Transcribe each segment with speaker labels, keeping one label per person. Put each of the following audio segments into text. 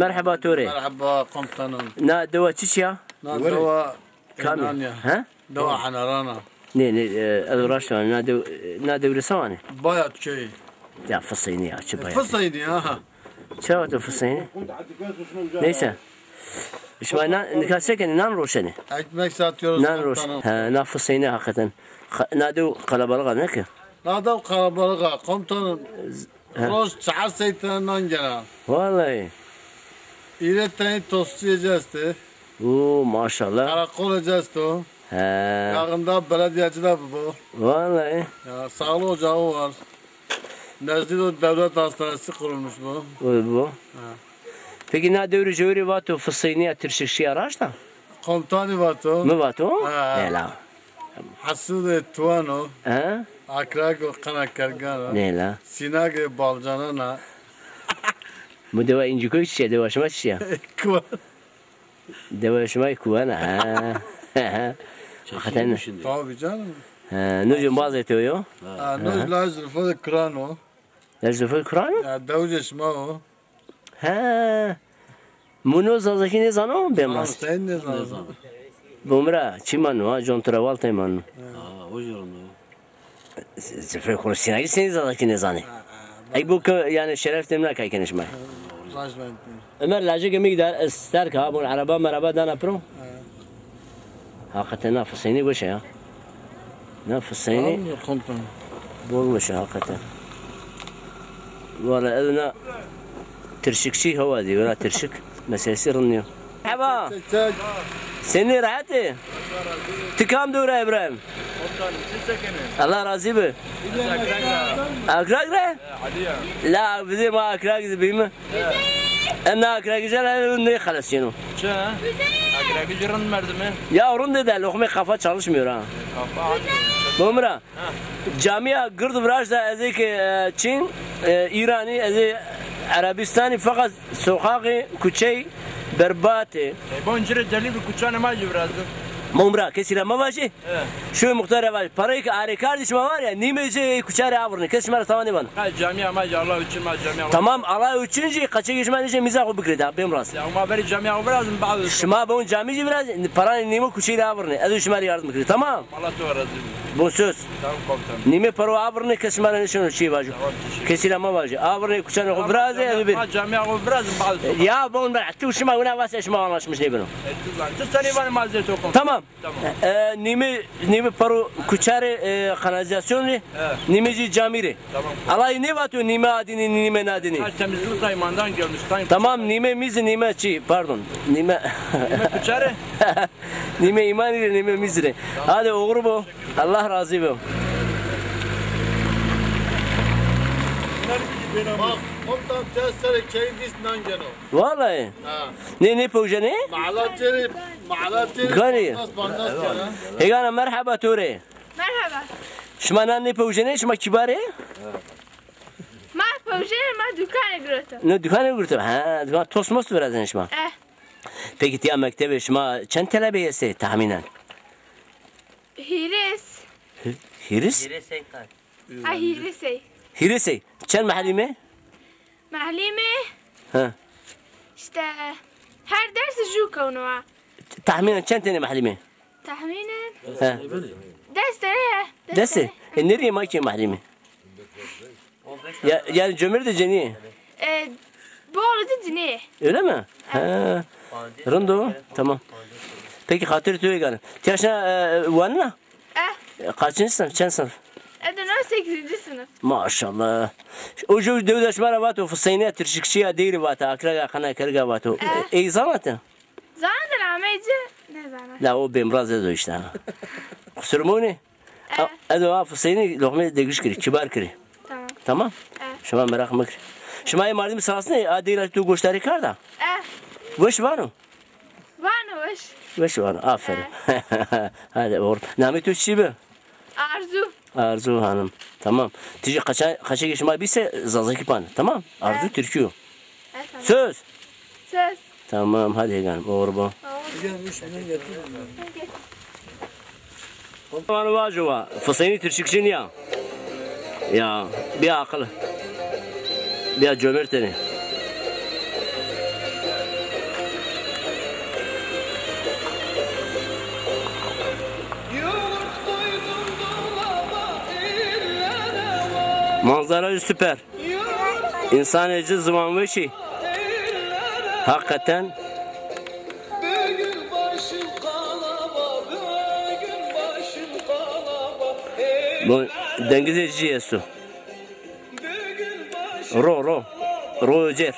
Speaker 1: مرحبا توري.
Speaker 2: مرحبا قمطان.
Speaker 1: نا دواء تشيا؟
Speaker 2: نا دواء
Speaker 1: كامل. ها؟
Speaker 2: دواء حنرانا.
Speaker 1: نه ادوراشتو نا دوري سواني.
Speaker 2: بايت شيء.
Speaker 1: يا فصيني يا شو بايت.
Speaker 2: فصيني ها.
Speaker 1: شو تو فصيني؟ نيسا. إيش ما نكاسك نان روشني.
Speaker 2: Ekmek satıyoruz.
Speaker 1: نان روش. ها نا فصيني حقيقة. نادو قلبالغا نك.
Speaker 2: Nada kalabalığa komutanım. Roş çağır seytinden gelen.
Speaker 1: والله.
Speaker 2: İleteni tostlayacağız de.
Speaker 1: Oo maşallah.
Speaker 2: Karakol edeceğiz de.
Speaker 1: Ha.
Speaker 2: Yakında belediyeci de bu.
Speaker 1: Vallahi.
Speaker 2: Ya sağlık ocağı var. Nezdido devlet hastanesi kurulmuş bu.
Speaker 1: Bu. Peki ne devri jövri vato fısıyniye tırşıkşi araçta?
Speaker 2: Komutanı var to.
Speaker 1: Mı vato?
Speaker 2: Ne
Speaker 1: la?
Speaker 2: Hasude Tuano.
Speaker 1: Ha?
Speaker 2: Akrago Kanakargana.
Speaker 1: Ne la?
Speaker 2: Sinage Balcanana.
Speaker 1: Bu deva inciko içiyor, deva şuma içiyor.
Speaker 2: Kuvan.
Speaker 1: Deva şuma kuvana. Ha. Hakikaten.
Speaker 2: Tabii canım.
Speaker 1: Nujum bazı etiyor yo.
Speaker 2: Nuj lazım fazla krano.
Speaker 1: Lazım fazla Kur'an?
Speaker 2: Ya davuje şma o.
Speaker 1: Ha. Muno zazaki ne zano bemaz.
Speaker 2: Sen ne zaman?
Speaker 1: Bumra, çimano, John Travolta imano.
Speaker 3: O jorno.
Speaker 1: Zefre konuşsina gitsin zazaki ne zani. Ay bu yani şeref demler kay kenişme.
Speaker 2: Rajvent.
Speaker 1: Ömer lacı gemi gider ister ka bu araba merhaba dana pro. Hakikaten nafsini bu şey ya. Nafsini
Speaker 2: Komutan.
Speaker 1: bulmuş hakikaten. Valla adına tırşıkçı hava diyor. Valla tırşık meselesi rınıyor. Merhaba.
Speaker 2: Çek.
Speaker 1: Seni rahatı. Tıkam dura İbrahim.
Speaker 3: Komutan siz sekinin.
Speaker 1: Allah razı be. Akrak ne? La bizim akrak gibi mi? Ana akrak güzel ne خلاص şunu.
Speaker 3: Çe? Agragi jiran merdimi.
Speaker 1: Ya orun dedi lokma kafa çalışmıyor ha.
Speaker 3: Kafa
Speaker 1: Bumra. Camia gırd virajda ezik Çin, İrani ezik Arabistani fakat sokakı küçey berbatı.
Speaker 3: Boncire deli bir kuçana macı birazdı.
Speaker 1: Mumra kesile ma başı. Şu muhtar var. Parayı ki ari kardeşim var ya nimece küçare avurni. Kesmere tamam divan.
Speaker 3: Ha camia macı Allah için macı camia.
Speaker 1: Tamam Allah üçüncü kaça geçmen için mizah o bikredi abi biraz.
Speaker 3: Ya ama beri camia birazım bazı.
Speaker 1: Şma bu camici biraz paranı nime küçeyle avurni. Edu şmar yardım bikredi tamam.
Speaker 3: Allah tuvarazı.
Speaker 1: Bu söz.
Speaker 3: Tamam komutan.
Speaker 1: Nime para avurni kesmere şunu şey bacı. Kesile ma bacı. Avurni küçane o biraz edu bir.
Speaker 3: Ha camia birazım bazı.
Speaker 1: Ya bu ben tu şma ona vasa şma anlaşmış ne bunu.
Speaker 3: Siz seni bana malzeme tokum.
Speaker 1: Tamam. Nime paru kuchare kanalizasyonu nimeci camiri.
Speaker 3: Tamam.
Speaker 1: Alay ne vatıyor nime adini nime nadini.
Speaker 3: Ha temizlik taymandan gelmiş.
Speaker 1: Tamam nime mizi nime çi pardon. Nime
Speaker 3: kuçare.
Speaker 1: Nime iman ile nime mizre. Hadi oğru bu. Allah razı olsun.
Speaker 2: Bak komutan testere keydis nan geno.
Speaker 1: Vallahi. Ne pojane?
Speaker 2: Mağalatçeri.
Speaker 1: Gani.
Speaker 2: Bandas gena.
Speaker 1: Hegana merhaba Ture.
Speaker 4: مرحبا
Speaker 1: شما ne pojane şma kibare?
Speaker 4: ما فوجي ما دكان قرأته
Speaker 1: Ne dükkanı kurtu. Ha, dükkan tosmos verazın şma.
Speaker 4: اه
Speaker 1: Peki diye mektebi şma çen talebeyesi tahminen?
Speaker 4: هيريس
Speaker 1: Hiris?
Speaker 4: هيريسي
Speaker 1: Hirisi. Çen mahallime?
Speaker 4: معلمة
Speaker 1: Ha.
Speaker 4: اشتا هر درس جو كونوا
Speaker 1: Tahminen çen tane mahallime?
Speaker 4: تحمينا
Speaker 1: Ha.
Speaker 4: درس تريه
Speaker 1: Desi. Nereye maki mahallime? Ya yani cömert de ceni.
Speaker 4: بولد الدنيا
Speaker 1: Öyle mi? Ha. Rondo. Tamam. Peki hatır tüye gel. Yaşına var mı?
Speaker 4: اه
Speaker 1: Kaçıncı sınıf? Çen sınıf?
Speaker 4: أدنى 8 سنة
Speaker 1: Maşallah. O jo devlet şmara vato fısayne tırşıkçıya değil vato akraga kana karga vato. Ey zamanı.
Speaker 4: زاند العميجة نزانا
Speaker 1: La o bemraz edo işte. Kusurumuni. Edo fısayne lokme degiş kiri, kibar kiri.
Speaker 4: تمام
Speaker 1: Tamam. Şuma merak mı kiri. Şuma mardim sahasını adıyla tu goştari kar da.
Speaker 4: اه
Speaker 1: Goş var mı?
Speaker 4: وانا وش
Speaker 1: Goş var. Aferin. Hadi or. Nami tu şibi.
Speaker 4: أرزو
Speaker 1: Arzu hanım. Tamam. Tici kaça geçme bilse zazaki pan. Tamam. Arzu Türkü. Söz.
Speaker 4: سس
Speaker 1: Tamam hadi egan. Doğru bu. Tamam vajuva. Fısayni Türkçün ya. Ya bir akıl. Bir cömerteni. Manzara süper. İnsan eci zaman ve şey. Hakikaten. Bu dengiz eciye su. Ro. Ro öcer.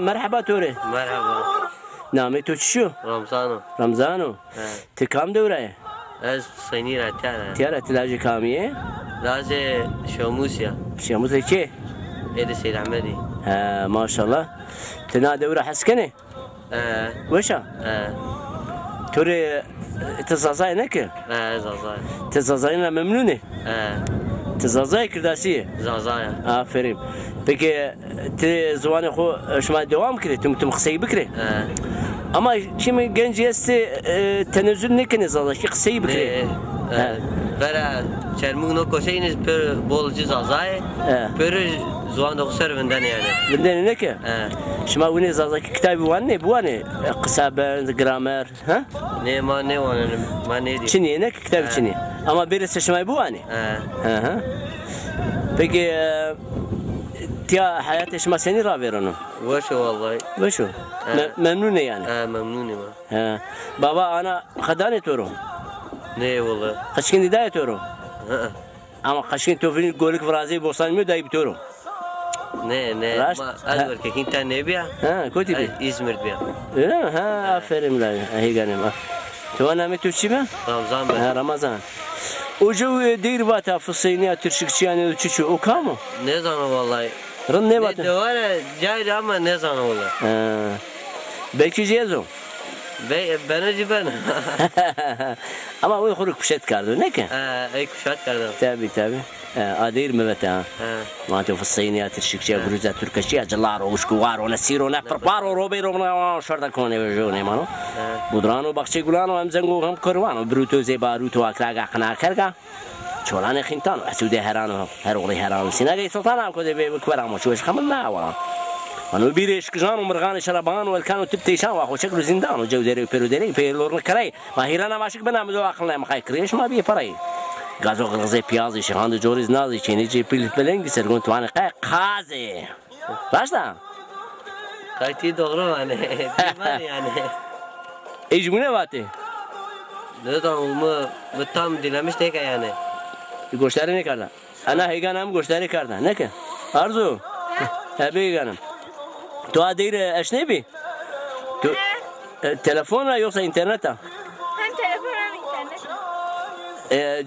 Speaker 1: مرحبا توري
Speaker 5: مرحبا
Speaker 1: نامي تو شو رمضانو تكام دوره
Speaker 5: از سنيرة
Speaker 1: تيارة تلاجي كامية
Speaker 5: لازم شاموسيا
Speaker 1: كي
Speaker 5: ايدي سيد عمدي
Speaker 1: ما شاء الله تنا دوره حسكني وشا توري تزازاي نكر
Speaker 5: زازاي
Speaker 1: تزازاينا ممنونة تزازاي كرداسية
Speaker 5: زازاي
Speaker 1: آفرين Peki زواني خو شما devam kire tüm kısayı bikire. Ama şimdi genç yesi tenezzül ne keniz Allah ki kısayı bikire.
Speaker 5: Vera çermuk no koşayınız per bolcu zazay. Per zuan da servinden yani.
Speaker 1: Binden ne ki? Şuma bu ne zazay kitabı var ne bu ne? Kısaben, gramer, ha?
Speaker 5: Ne man ne var man ne diyor?
Speaker 1: Çin'i ne kitap Çin'i. Ama birisi şuma bu ne? Ha. Peki تيا حياتي شما سني رافيرونو
Speaker 5: وشو والله
Speaker 1: وشو ممنونة يعني
Speaker 5: ممنونة
Speaker 1: ما بابا أنا خداني تورو
Speaker 5: نه والله
Speaker 1: خشكين داي تورو أما خشكين توفين قولك فرازي بوصان ميو داي بتورو
Speaker 5: نه ما أدور كين تان نبيع
Speaker 1: كوتي بي
Speaker 5: إزمر بيع
Speaker 1: ها أفرم لا هي جانم تو أنا متوشي ما رمضان وجو دير باتا في الصينية ترشكشياني وتشو وكامو
Speaker 5: ne zaman vallahi
Speaker 1: رن ne باتا
Speaker 5: ne var cahil ama ne zaman vallahi
Speaker 1: belki cezo
Speaker 5: ben önce ben
Speaker 1: ama o xuruk pişet kardı ne ki
Speaker 5: ay kuşat kardım
Speaker 1: tabi adayır meveta ما تو في الصينية ترشكشيا بروزة تركشيا جلارو وشكوارو نسيرو نبربارو روبيرو شرطة كوني بجوني مانو بودرانو بخشي گولانو هم زنگو هم کروانو بروتو زباروتو اکراگا خنا کرگا چولان خینتانو حسودي هرانو هرغلي هرانو سيناغي سلطانو كده بكبرامو شوش خملنا ورا انو بيريش كجانو مرغان شربان والكانو تبتيشان واخو شكل زندانو جودري وبيرودري بيلورن كراي ما هيرانا ماشك بنامدو اخلنا مخاي كريش ما بي براي گازو غلزه پیازی شهاند جوریز نازی چینی جی پیل پلنگی سرگون توانه قازه باشدا
Speaker 5: قایتی doğru yani divan yani
Speaker 1: ejgune vate
Speaker 5: ne zaman mı tam dinlemiş tek yani
Speaker 1: gösteri ne karda ana heganam gösteri karda ne ki arzu tabi heganam tu adir eşnebi tu telefona yoksa interneta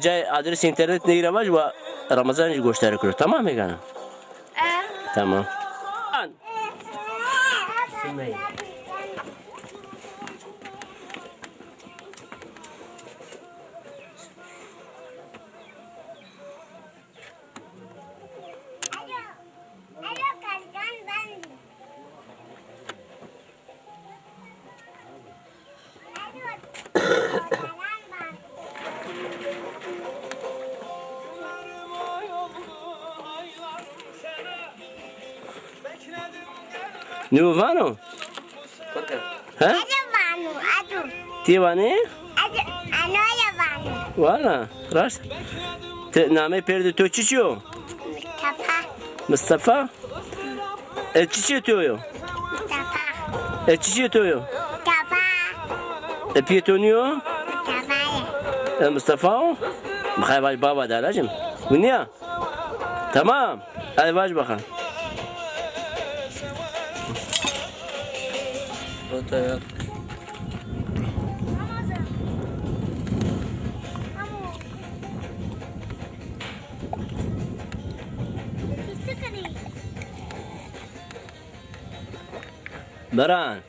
Speaker 1: جاي ادرس انترنت نيره باش و رمضان يجي gösteri kuruyor tamam mı canım? Tamam. Nuvano? Ha? Tivani? Valla, rast. Name perde to çiçiyo? Mustafa. Çiçiyo toyo? Çiçiyo toyo? Pietoniyo? مصطفى بخير باش بابا دالاجم ونيا تمام هذا باش بخير بران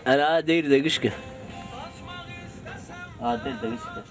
Speaker 1: أنا دير دقشكه
Speaker 5: دير دقشكه